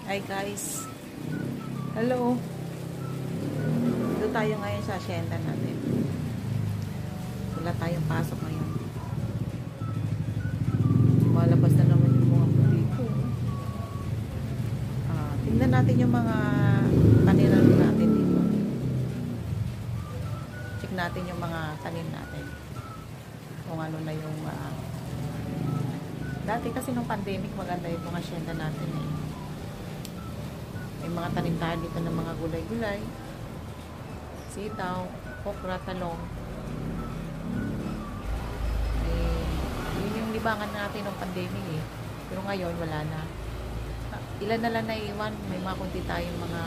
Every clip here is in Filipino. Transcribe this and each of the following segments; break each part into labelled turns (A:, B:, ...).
A: Hi guys. Hello. Dito tayo ngayon sa hacienda natin. Wala tayong pasok ngayon. Malabas na naman yung mga dito. Tingnan natin yung mga paniran natin dito. Check natin yung mga tanim natin. Kung ano na yung dati kasi nung pandemic maganda yung mga hacienda natin eh. May mga tanim tayo dito ng mga gulay-gulay, sitaw, okra, talong. Yun yung libangan natin ng pandemic eh. Pero ngayon wala na. Ilan na lang naiiwan. May mga kunti tayong mga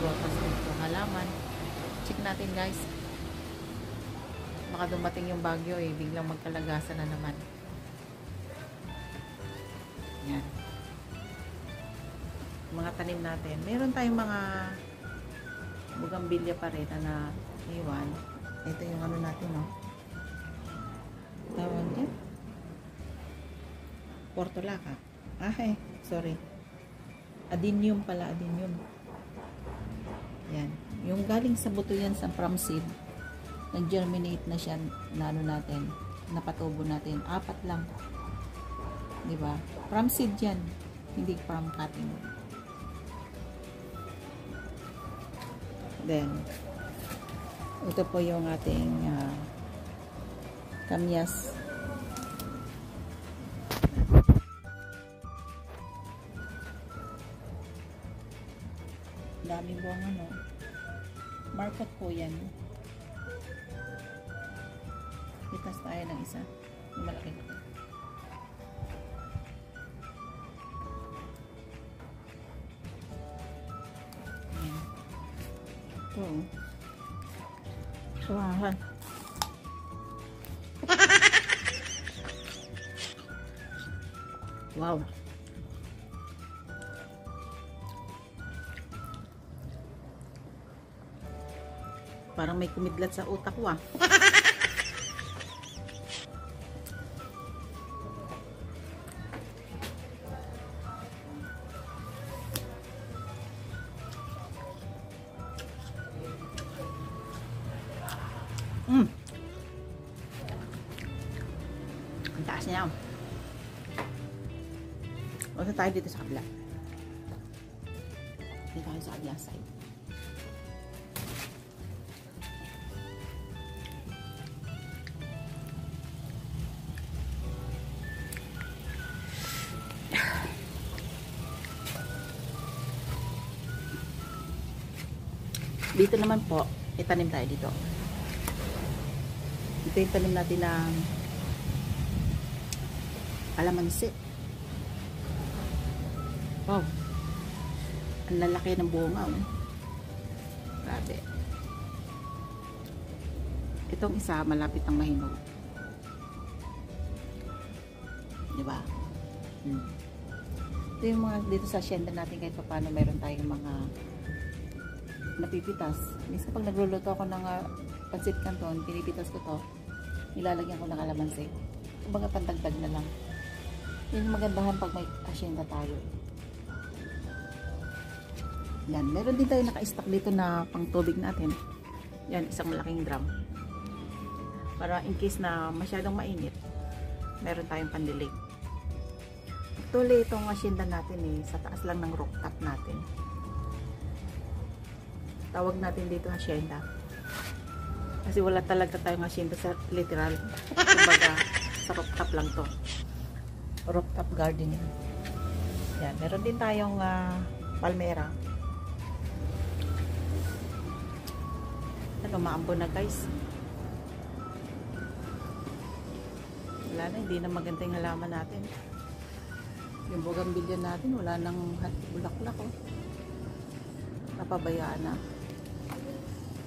A: prutas dito, halaman. Check natin guys. Baka dumating yung bagyo eh, biglang magkalagasan na naman. Yan. Mga tanim natin. Meron tayong mga bugambilya pa rin na iwan. Ito yung ano natin, no? Tawag dyan? Portulaca. Sorry. Adenium pala, adenium. Yan. Yung galing sa buto yan sa from seed. Nag-germinate na siya na ano natin. Napatubo natin. 4 lang. Diba? From seed yan. Hindi from cutting. Then, ito po yung ating kamyas. Daming buwang ano. Market po yan. Itas tayo ng isa. Yung malaki. Ito. Suwahan. Wow. Parang may kumidlat sa utak ko ah. Ang taas niya. Huwag tayo dito sa kabila. Dito tayo sa kabila side. Dito naman po, itanim tayo dito. Ito yung tanim natin ng kalamansi. Wow. Ang lalaki ng bunga. Grabe. Itong isa, malapit ng mahinog. Diba? Ito yung mga dito sa hacienda natin kahit pa paano meron tayong mga napipitas. Minsan pag nagluluto ako ng pancit canton, pinipitas ko to. Nilalagyan ko ng kalamansi. Kumbaga pandagdag na lang. Yun yung magandahan pag may hacienda tayo. Yan. Meron din tayo naka-stock dito na pang tubig natin. Yan. Isang malaking drum. Para in case na masyadong mainit, meron tayong pandilig. Actually, itong hacienda natin eh, sa taas lang ng rooftop natin. Tawag natin dito hacienda. Kasi wala talaga tayong hacienda sa literal. Kumbaga, sa rooftop lang to. Rooftop gardening. Yan. Meron din tayong palmera. Ano, maambon na guys. Wala na, hindi na maganda yung halaman natin. Yung bugambilya natin, wala nang bulaklak oh. Napabayaan na.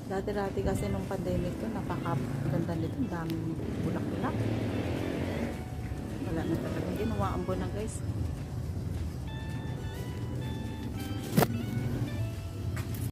A: Dati-dati kasi nung pandemic to, napakaganda nito. Ang daming bulaklak. Wala na talaga. Hindi, umaambon na guys.